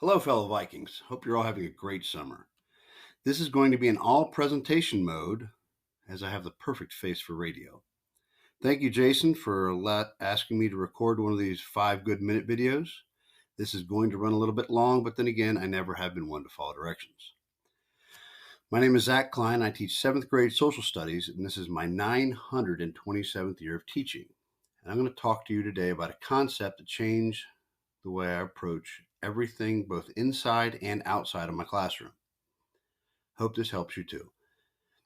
Hello, fellow Vikings. Hope you're all having a great summer. This is going to be an all presentation mode, as I have the perfect face for radio. Thank you, Jason, for asking me to record one of these 5 good minute videos. This is going to run a little bit long, but then again, I never have been one to follow directions. My name is Zack Cline. I teach 7th grade social studies, and this is my 927th year of teaching. And I'm going to talk to you today about a concept that changed the way I approach everything both inside and outside of my classroom. Hope this helps you too.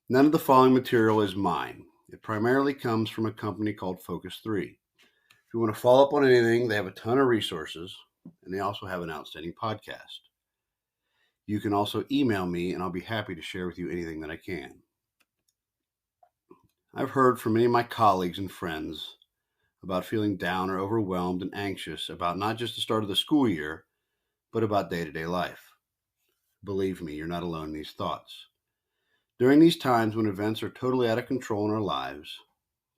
None of the following material is mine. It primarily comes from a company called Focus 3. If you want to follow up on anything, they have a ton of resources, and they also have an outstanding podcast. You can also email me, and I'll be happy to share with you anything that I can. I've heard from many of my colleagues and friends about feeling down or overwhelmed and anxious about not just the start of the school year, but about day-to-day life. Believe me, you're not alone in these thoughts. During these times when events are totally out of control in our lives,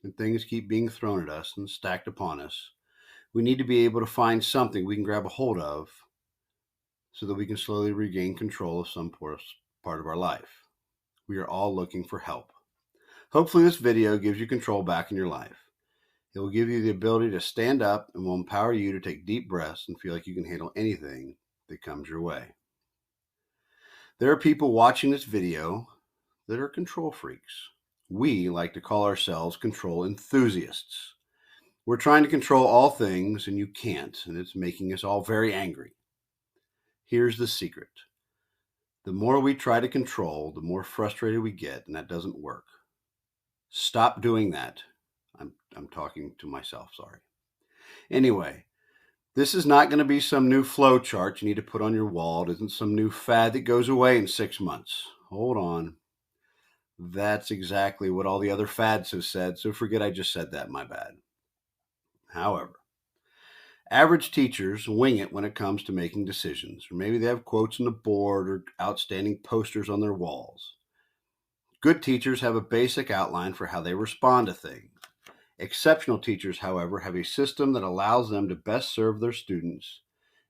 and things keep being thrown at us and stacked upon us, we need to be able to find something we can grab a hold of so that we can slowly regain control of some part of our life. We are all looking for help. Hopefully this video gives you control back in your life. It will give you the ability to stand up and will empower you to take deep breaths and feel like you can handle anything that comes your way. There are people watching this video that are control freaks. We like to call ourselves control enthusiasts. We're trying to control all things and you can't, and it's making us all very angry. Here's the secret. The more we try to control, the more frustrated we get, and that doesn't work. Stop doing that. I'm talking to myself, sorry. Anyway, this is not going to be some new flow chart you need to put on your wall. It isn't some new fad that goes away in 6 months. Hold on. That's exactly what all the other fads have said, so forget I just said that, my bad. However, average teachers wing it when it comes to making decisions, or maybe they have quotes on the board or outstanding posters on their walls. Good teachers have a basic outline for how they respond to things. Exceptional teachers, however, have a system that allows them to best serve their students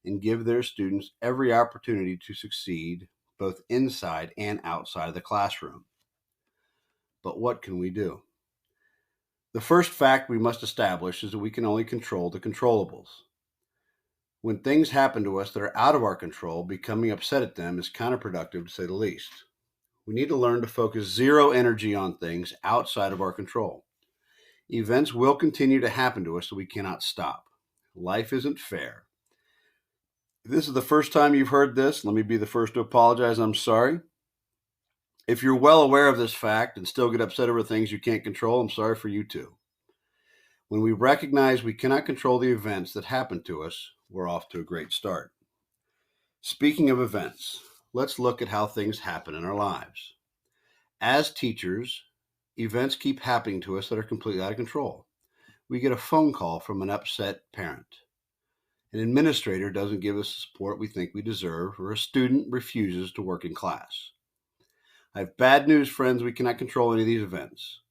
and give their students every opportunity to succeed, both inside and outside of the classroom. But what can we do? The first fact we must establish is that we can only control the controllables. When things happen to us that are out of our control, becoming upset at them is counterproductive to say the least. We need to learn to focus zero energy on things outside of our control. Events will continue to happen to us, so we cannot stop. Life isn't fair. If this is the first time you've heard this, let me be the first to apologize. I'm sorry. If you're well aware of this fact and still get upset over things you can't control, I'm sorry for you too. When we recognize we cannot control the events that happen to us, we're off to a great start. Speaking of events, let's look at how things happen in our lives. As teachers, events keep happening to us that are completely out of control. We get a phone call from an upset parent. An administrator doesn't give us the support we think we deserve, or a student refuses to work in class. I have bad news, friends. We cannot control any of these events.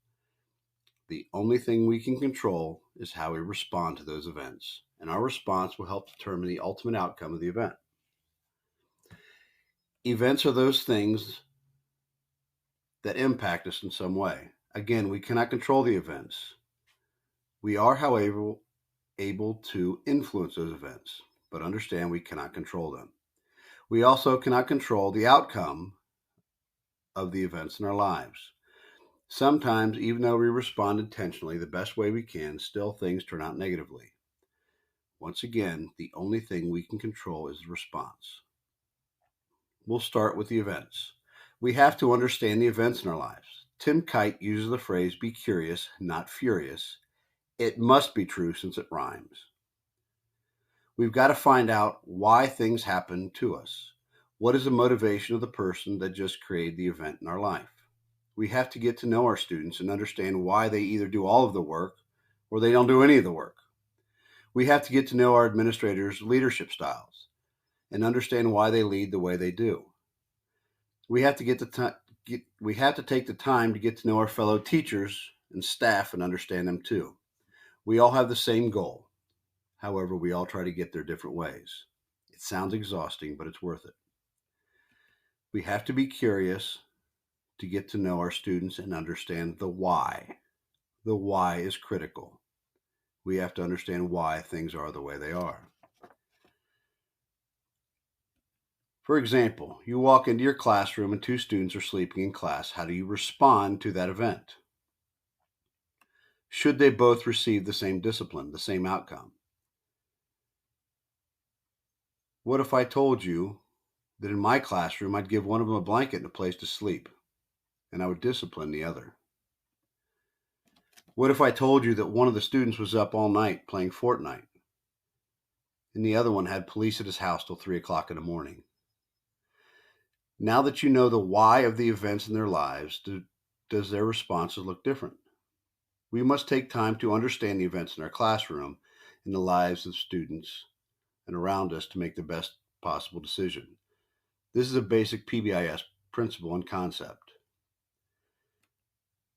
The only thing we can control is how we respond to those events, and our response will help determine the ultimate outcome of the event. Events are those things that impact us in some way. Again, we cannot control the events. We are, however, able to influence those events, but understand we cannot control them. We also cannot control the outcome of the events in our lives. Sometimes, even though we respond intentionally the best way we can, still things turn out negatively. Once again, the only thing we can control is the response. We'll start with the events. We have to understand the events in our lives. Tim Kite uses the phrase, be curious, not furious. It must be true since it rhymes. We've got to find out why things happen to us. What is the motivation of the person that just created the event in our life? We have to get to know our students and understand why they either do all of the work or they don't do any of the work. We have to get to know our administrators' leadership styles and understand why they lead the way they do. We have to take the time to get to know our fellow teachers and staff and understand them too. We all have the same goal. However, we all try to get there different ways. It sounds exhausting, but it's worth it. We have to be curious to get to know our students and understand the why. The why is critical. We have to understand why things are the way they are. For example, you walk into your classroom and two students are sleeping in class. How do you respond to that event? Should they both receive the same discipline, the same outcome? What if I told you that in my classroom I'd give one of them a blanket and a place to sleep, and I would discipline the other? What if I told you that one of the students was up all night playing Fortnite, and the other one had police at his house till 3 o'clock in the morning? Now that you know the why of the events in their lives, does their responses look different? We must take time to understand the events in our classroom and the lives of students and around us to make the best possible decision. This is a basic PBIS principle and concept.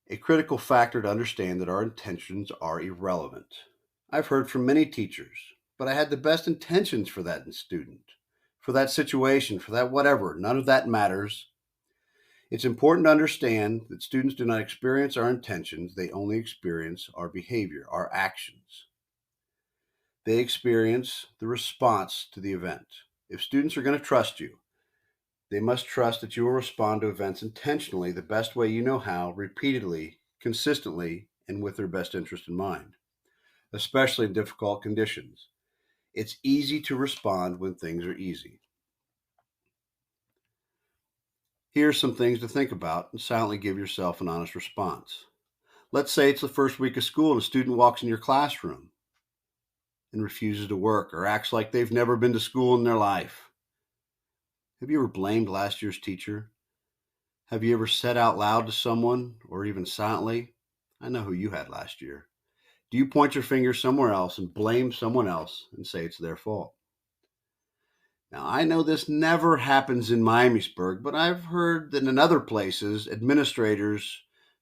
A critical factor to understand that our intentions are irrelevant. I've heard from many teachers, but I had the best intentions for that student, for that situation, for that whatever. None of that matters. It's important to understand that students do not experience our intentions, they only experience our behavior, our actions. They experience the response to the event. If students are going to trust you, they must trust that you will respond to events intentionally, the best way you know how, repeatedly, consistently, and with their best interest in mind, especially in difficult conditions. It's easy to respond when things are easy. Here are some things to think about and silently give yourself an honest response. Let's say it's the first week of school and a student walks in your classroom and refuses to work or acts like they've never been to school in their life. Have you ever blamed last year's teacher? Have you ever said out loud to someone, or even silently, I know who you had last year? Do you point your finger somewhere else and blame someone else and say it's their fault? Now, I know this never happens in Miamisburg, but I've heard that in other places, administrators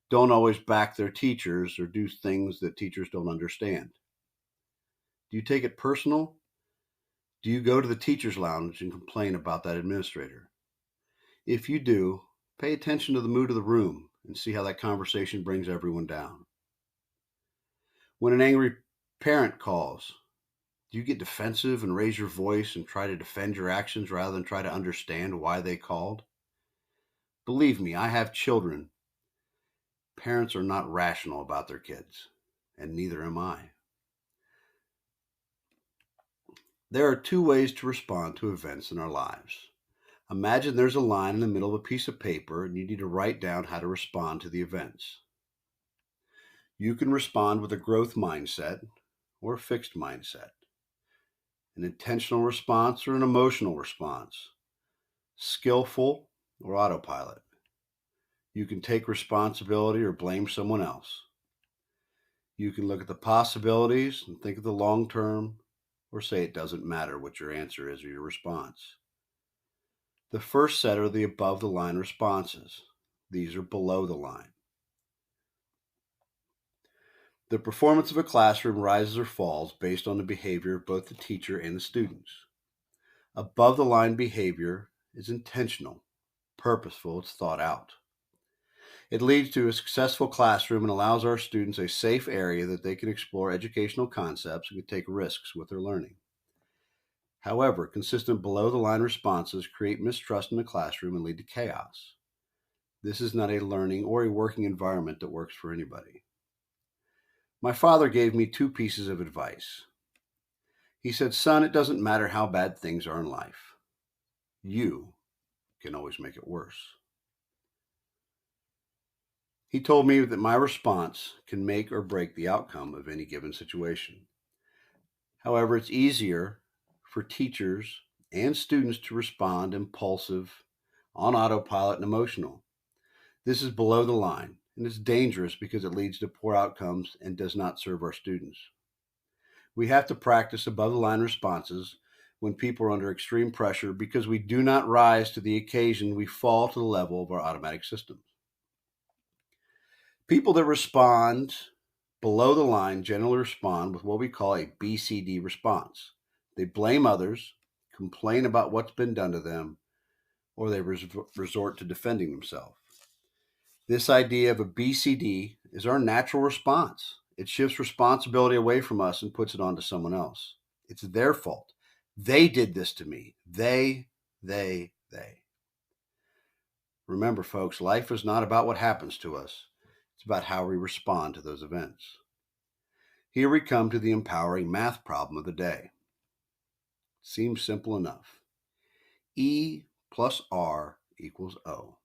don't always back their teachers or do things that teachers don't understand. Do you take it personal? Do you go to the teacher's lounge and complain about that administrator? If you do, pay attention to the mood of the room and see how that conversation brings everyone down. When an angry parent calls, do you get defensive and raise your voice and try to defend your actions rather than try to understand why they called? Believe me, I have children. Parents are not rational about their kids, and neither am I. There are two ways to respond to events in our lives. Imagine there's a line in the middle of a piece of paper and you need to write down how to respond to the events. You can respond with a growth mindset or a fixed mindset, an intentional response or an emotional response, skillful or autopilot. You can take responsibility or blame someone else. You can look at the possibilities and think of the long term, or say it doesn't matter what your answer is or your response. The first set are the above the line responses. These are below the line. The performance of a classroom rises or falls based on the behavior of both the teacher and the students. Above the line behavior is intentional, purposeful, it's thought out. It leads to a successful classroom and allows our students a safe area that they can explore educational concepts and can take risks with their learning. However, consistent below the line responses create mistrust in the classroom and lead to chaos. This is not a learning or a working environment that works for anybody. My father gave me two pieces of advice. He said, "Son, it doesn't matter how bad things are in life. You can always make it worse." He told me that my response can make or break the outcome of any given situation. However, it's easier for teachers and students to respond impulsive, on autopilot, and emotional. This is below the line, and it's dangerous because it leads to poor outcomes and does not serve our students. We have to practice above the line responses when people are under extreme pressure because we do not rise to the occasion, we fall to the level of our automatic systems. People that respond below the line generally respond with what we call a BCD response. They blame others, complain about what's been done to them, or they resort to defending themselves. This idea of a BCD is our natural response. It shifts responsibility away from us and puts it onto someone else. It's their fault. They did this to me. They. Remember, folks, life is not about what happens to us. It's about how we respond to those events. Here we come to the empowering math problem of the day. Seems simple enough. E plus R equals O.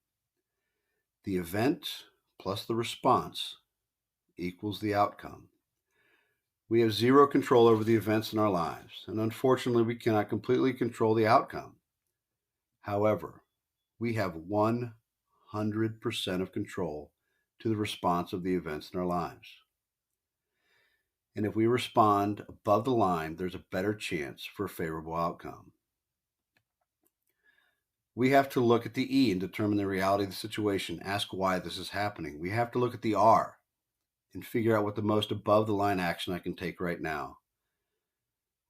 The event plus the response equals the outcome. We have zero control over the events in our lives, and unfortunately, we cannot completely control the outcome. However, we have 100% of control to the response of the events in our lives. And if we respond above the line, there's a better chance for a favorable outcome. We have to look at the E and determine the reality of the situation, ask why this is happening. We have to look at the R and figure out what the most above the line action I can take right now.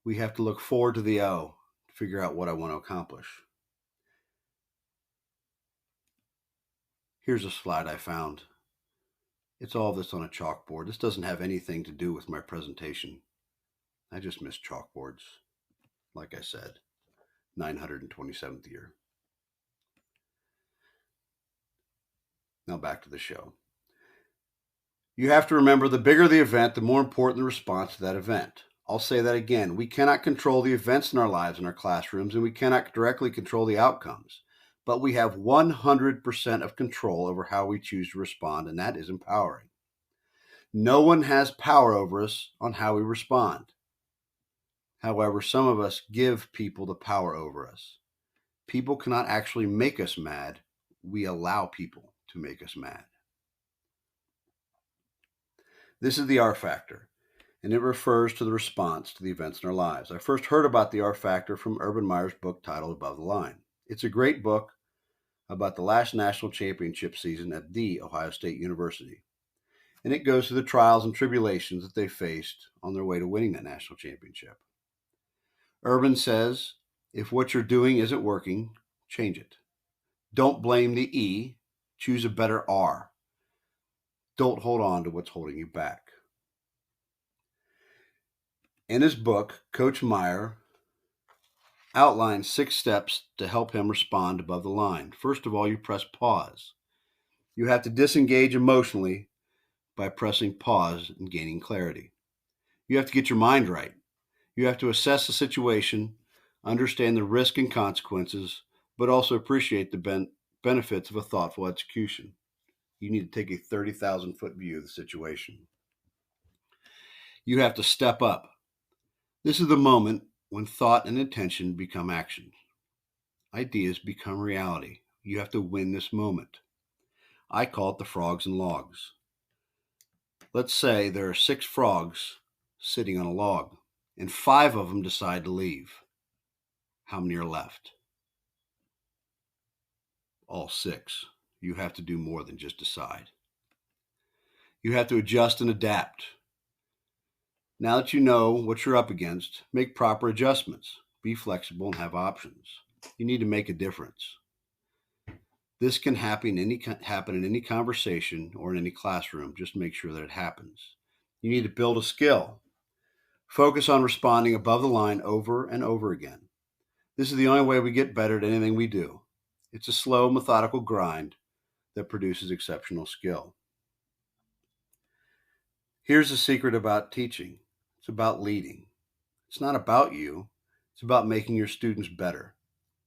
We have to look forward to the O to figure out what I want to accomplish. Here's a slide I found. It's all this on a chalkboard. This doesn't have anything to do with my presentation. I just miss chalkboards. Like I said, 927th year. Now back to the show. You have to remember, the bigger the event, the more important the response to that event. I'll say that again. We cannot control the events in our lives in our classrooms, and we cannot directly control the outcomes. But we have 100% of control over how we choose to respond, and that is empowering. No one has power over us on how we respond. However, some of us give people the power over us. People cannot actually make us mad. We allow people to make us mad. This is the R factor, and it refers to the response to the events in our lives. I first heard about the R factor from Urban Meyer's book titled Above the Line. It's a great book about the last national championship season at The Ohio State University. And it goes through the trials and tribulations that they faced on their way to winning that national championship. Urban says, if what you're doing isn't working, change it. Don't blame the E, choose a better R. Don't hold on to what's holding you back. In his book, Coach Meyer outlines 6 steps to help him respond above the line. First of all, you press pause. You have to disengage emotionally by pressing pause and gaining clarity. You have to get your mind right. You have to assess the situation, understand the risk and consequences, but also appreciate the benefits of a thoughtful execution. You need to take a 30,000-foot view of the situation. You have to step up. This is the moment when thought and intention become action. Ideas become reality. You have to win this moment. I call it the frogs and logs. Let's say there are 6 frogs sitting on a log, and 5 of them decide to leave. How many are left? All 6. You have to do more than just decide. You have to adjust and adapt. Now that you know what you're up against, make proper adjustments. Be flexible and have options. You need to make a difference. This can happen in any conversation or in any classroom. Just make sure that it happens. You need to build a skill. Focus on responding above the line over and over again. This is the only way we get better at anything we do. It's a slow, methodical grind that produces exceptional skill. Here's the secret about teaching. It's about leading. It's not about you. It's about making your students better.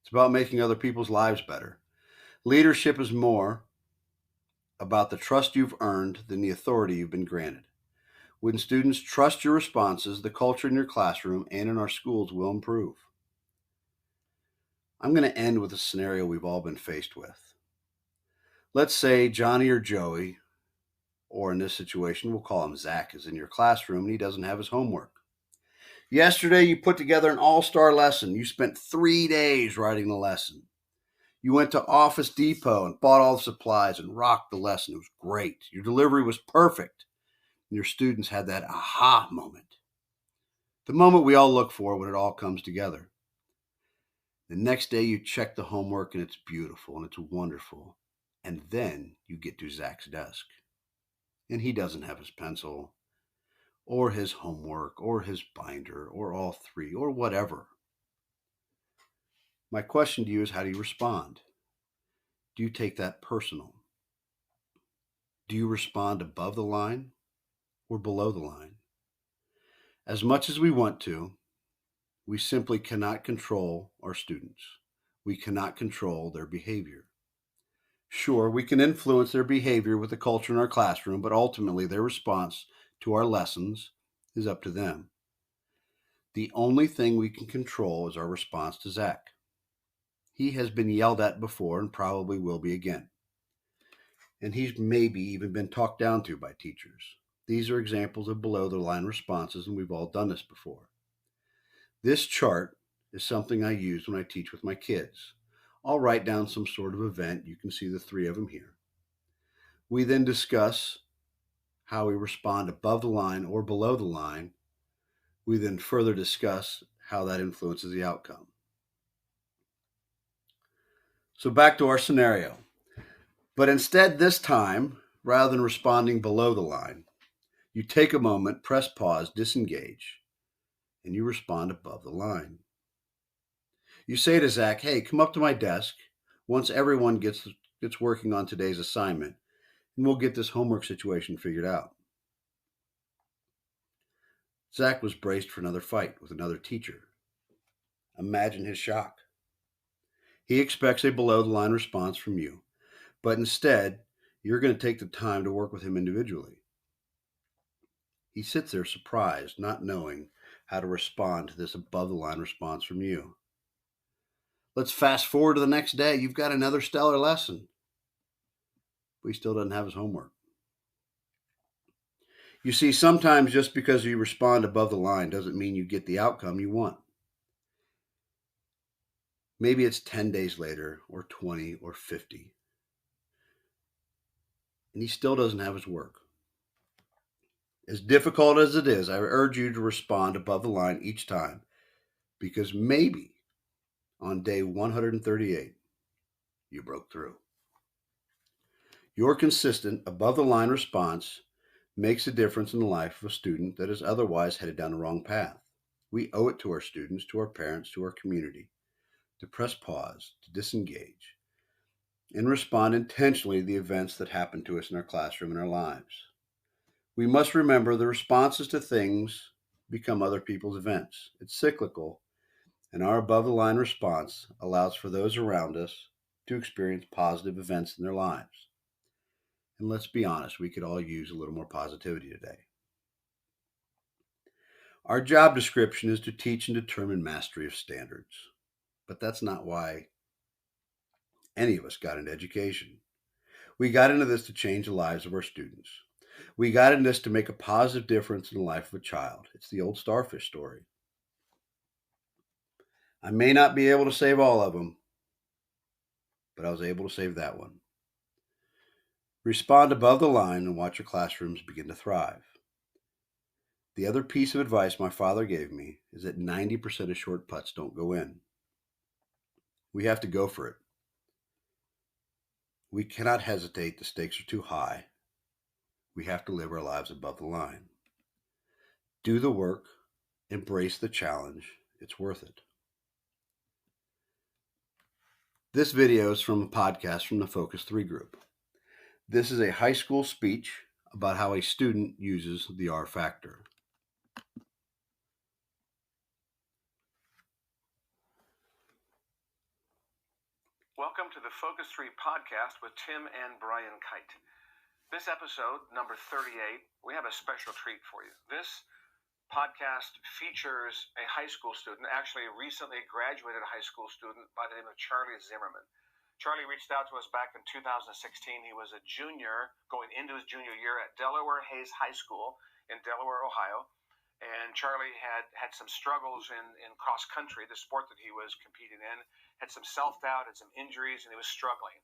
It's about making other people's lives better. Leadership is more about the trust you've earned than the authority you've been granted. When students trust your responses, the culture in your classroom and in our schools will improve. I'm going to end with a scenario we've all been faced with. Let's say Johnny or Joey, or in this situation, we'll call him Zach, is in your classroom and he doesn't have his homework. Yesterday, you put together an all-star lesson. You spent 3 days writing the lesson. You went to Office Depot and bought all the supplies and rocked the lesson. It was great. Your delivery was perfect. And your students had that aha moment. The moment we all look for when it all comes together. The next day you check the homework and it's beautiful and it's wonderful. And then you get to Zack's desk and he doesn't have his pencil or his homework or his binder or all three or whatever. My question to you is, how do you respond? Do you take that personal? Do you respond above the line or below the line? As much as we want to, we simply cannot control our students. We cannot control their behavior. Sure, we can influence their behavior with the culture in our classroom, but ultimately their response to our lessons is up to them. The only thing we can control is our response to Zack. He has been yelled at before and probably will be again. And he's maybe even been talked down to by teachers. These are examples of below the line responses, and we've all done this before. This chart is something I use when I teach with my kids. I'll write down some sort of event. You can see the three of them here. We then discuss how we respond above the line or below the line. We then further discuss how that influences the outcome. So back to our scenario. But instead, this time, rather than responding below the line, you take a moment, press pause, disengage, and you respond above the line. You say to Zack, hey, come up to my desk once everyone gets working on today's assignment, and we'll get this homework situation figured out. Zack was braced for another fight with another teacher. Imagine his shock. He expects a below-the-line response from you, but instead, you're going to take the time to work with him individually. He sits there surprised, not knowing how to respond to this above-the-line response from you. Let's fast forward to the next day. You've got another stellar lesson, but he still doesn't have his homework. You see, sometimes just because you respond above the line doesn't mean you get the outcome you want. Maybe it's 10 days later, or 20, or 50, and he still doesn't have his work. As difficult as it is, I urge you to respond above the line each time, because maybe on day 138, you broke through. Your consistent above-the-line response makes a difference in the life of a student that is otherwise headed down the wrong path. We owe it to our students, to our parents, to our community, to press pause, to disengage, and respond intentionally to the events that happen to us in our classroom and our lives. We must remember the responses to things become other people's events. It's cyclical, and our above-the-line response allows for those around us to experience positive events in their lives. And let's be honest, we could all use a little more positivity today. Our job description is to teach and determine mastery of standards. But that's not why any of us got into education. We got into this to change the lives of our students. We got into this to make a positive difference in the life of a child. It's the old starfish story. I may not be able to save all of them, but I was able to save that one. Respond above the line and watch your classrooms begin to thrive. The other piece of advice my father gave me is that 90% of short putts don't go in. We have to go for it. We cannot hesitate. The stakes are too high. We have to live our lives above the line. Do the work. Embrace the challenge. It's worth it. This video is from a podcast from the Focus 3 group. This is a high school speech about how a student uses the R factor. Welcome to the Focus 3 podcast with Tim and Brian Kite. This episode, number 38, we have a special treat for you. This podcast features a high school student, actually a recently graduated high school student by the name of Charlie Zimmerman. Charlie reached out to us back in 2016. He was a junior going into his junior year at Delaware Hayes High School in Delaware, Ohio. And Charlie had some struggles in cross country, the sport that he was competing in, had some self-doubt, had some injuries, and he was struggling.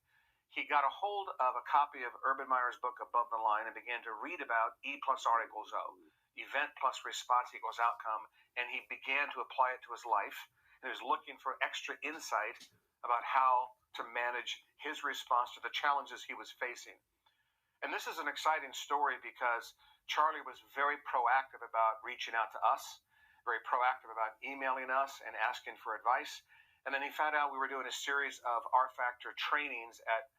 He got a hold of a copy of Urban Meyer's book, Above the Line, and began to read about E plus R equals O, event plus response equals outcome, and he began to apply it to his life. and he was looking for extra insight about how to manage his response to the challenges he was facing. And this is an exciting story because Charlie was very proactive about reaching out to us, very proactive about emailing us and asking for advice. And then he found out we were doing a series of R-Factor trainings at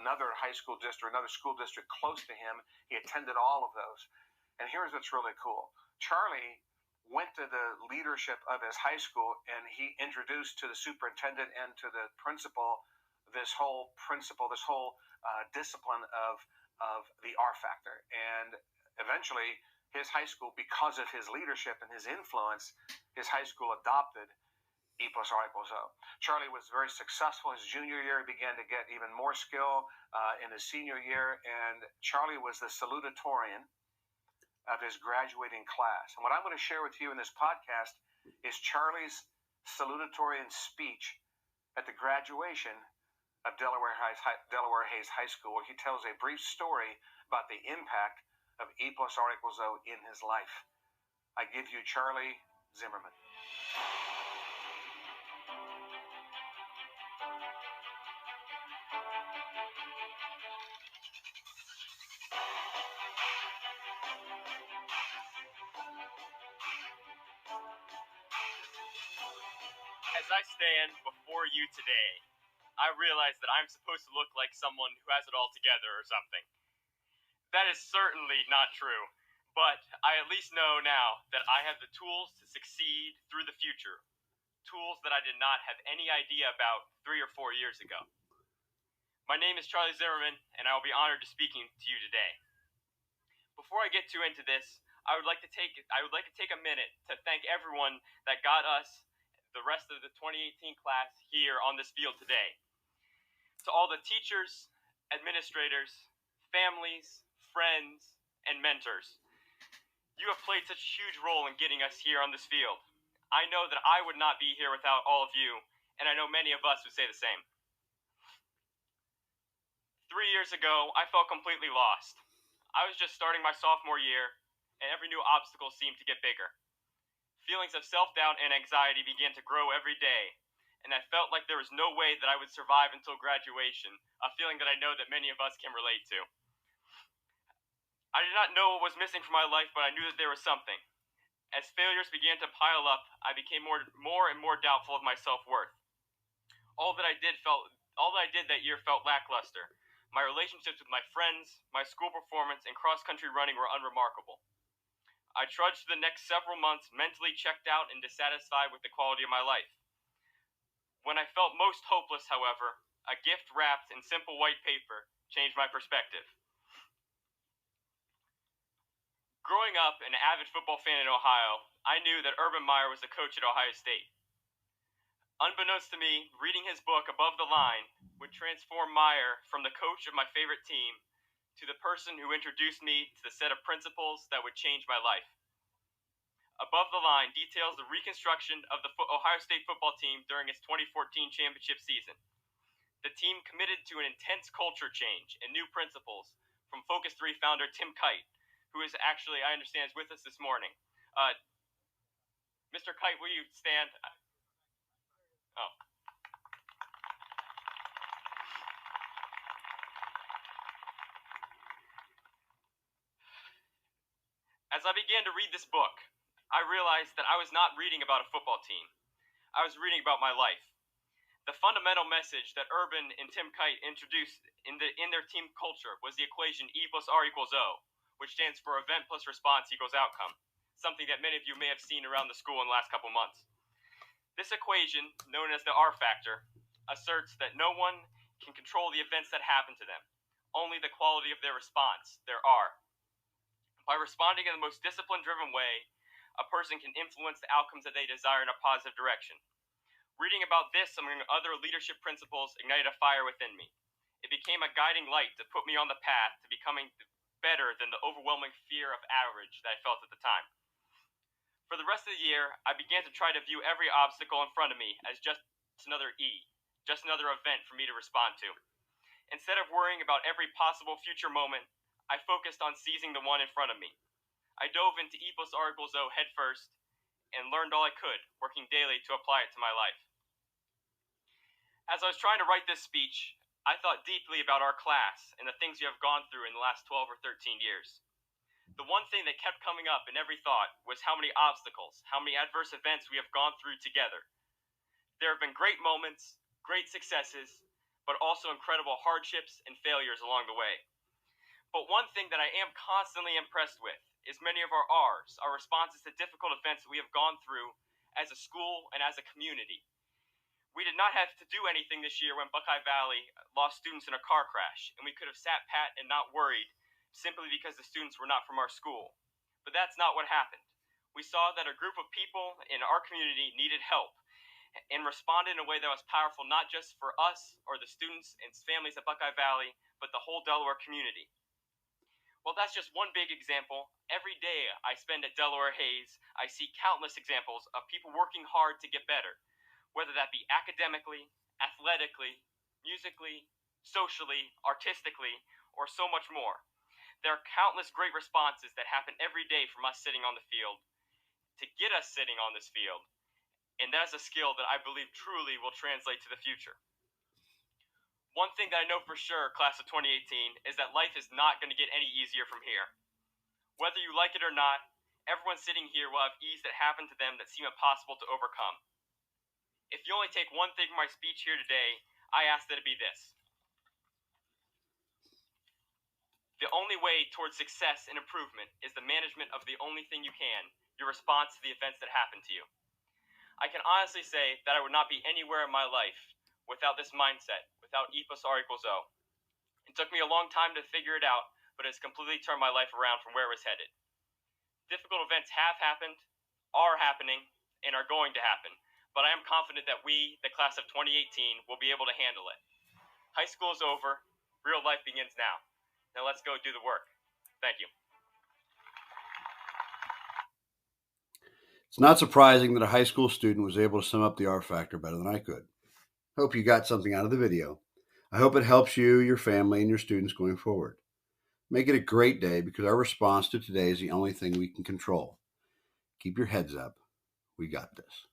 another high school district, another school district close to him. He attended all of those. And here's what's really cool. Charlie went to the leadership of his high school and he introduced to the superintendent and to the principal this whole discipline of the R factor. And eventually his high school, because of his leadership and his influence, his high school adopted E plus R equals O. Charlie was very successful his junior year. He began to get even more skill in his senior year, and Charlie was the salutatorian of his graduating class. And what I'm going to share with you in this podcast is Charlie's salutatorian speech at the graduation of Delaware Hayes High School, where he tells a brief story about the impact of E plus R equals O in his life. I give you Charlie Zimmerman. As I stand before you today, I realize that I'm supposed to look like someone who has it all together or something. That is certainly not true, but I at least know now that I have the tools to succeed through the future. Tools that I did not have any idea about 3 or 4 years ago. My name is Charlie Zimmerman, and I will be honored to speaking to you today. Before I get too into this, I would like to take a minute to thank everyone that got us, the rest of the 2018 class, here on this field today. To all the teachers, administrators, families, friends, and mentors. You have played such a huge role in getting us here on this field. I know that I would not be here without all of you, and I know many of us would say the same. 3 years ago, I felt completely lost. I was just starting my sophomore year, and every new obstacle seemed to get bigger. Feelings of self-doubt and anxiety began to grow every day, and I felt like there was no way that I would survive until graduation, a feeling that I know that many of us can relate to. I did not know what was missing from my life, but I knew that there was something. As failures began to pile up, I became more and more doubtful of my self-worth. All that I did that year felt lackluster. My relationships with my friends, my school performance, and cross-country running were unremarkable. I trudged the next several months mentally checked out and dissatisfied with the quality of my life. When I felt most hopeless, however, a gift wrapped in simple white paper changed my perspective. Growing up an avid football fan in Ohio, I knew that Urban Meyer was the coach at Ohio State. Unbeknownst to me, reading his book Above the Line would transform Meyer from the coach of my favorite team to the person who introduced me to the set of principles that would change my life. Above the Line details the reconstruction of the Ohio State football team during its 2014 championship season. The team committed to an intense culture change and new principles from Focus 3 founder Tim Kite, who is actually, I understand, is with us this morning. Mr. Kite, will you stand? Oh. As I began to read this book, I realized that I was not reading about a football team. I was reading about my life. The fundamental message that Urban and Tim Kite introduced in their team culture was the equation E plus R equals O, which stands for event plus response equals outcome, something that many of you may have seen around the school in the last couple months. This equation, known as the R factor, asserts that no one can control the events that happen to them, only the quality of their response, their R. By responding in the most discipline-driven way, a person can influence the outcomes that they desire in a positive direction. Reading about this, among other leadership principles, ignited a fire within me. It became a guiding light to put me on the path to becoming better than the overwhelming fear of average that I felt at the time. For the rest of the year, I began to try to view every obstacle in front of me as just another E, just another event for me to respond to. Instead of worrying about every possible future moment, I focused on seizing the one in front of me. I dove into E plus R equals O head first, and learned all I could, working daily to apply it to my life. As I was trying to write this speech, I thought deeply about our class and the things we have gone through in the last 12 or 13 years. The one thing that kept coming up in every thought was how many obstacles, how many adverse events we have gone through together. There have been great moments, great successes, but also incredible hardships and failures along the way. But one thing that I am constantly impressed with is many of our R's, our responses to difficult events that we have gone through as a school and as a community. We did not have to do anything this year when Buckeye Valley lost students in a car crash, and we could have sat pat and not worried simply because the students were not from our school. But that's not what happened. We saw that a group of people in our community needed help and responded in a way that was powerful not just for us or the students and families at Buckeye Valley, but the whole Delaware community. Well, that's just one big example. Every day I spend at Delaware Hayes, I see countless examples of people working hard to get better, whether that be academically, athletically, musically, socially, artistically, or so much more. There are countless great responses that happen every day from us sitting on the field to get us sitting on this field, and that is a skill that I believe truly will translate to the future. One thing that I know for sure, class of 2018, is that life is not going to get any easier from here. Whether you like it or not, everyone sitting here will have ease that happen to them that seem impossible to overcome. If you only take one thing from my speech here today, I ask that it be this. The only way towards success and improvement is the management of the only thing you can, your response to the events that happen to you. I can honestly say that I would not be anywhere in my life without this mindset, without E plus R equals O. It took me a long time to figure it out, but it's completely turned my life around from where it was headed. Difficult events have happened, are happening, and are going to happen, but I am confident that we, the class of 2018, will be able to handle it. High school is over, real life begins now. Now let's go do the work. Thank you. It's not surprising that a high school student was able to sum up the R factor better than I could. Hope you got something out of the video. I hope it helps you, your family, and your students going forward. Make it a great day because our response to today is the only thing we can control. Keep your heads up. We got this.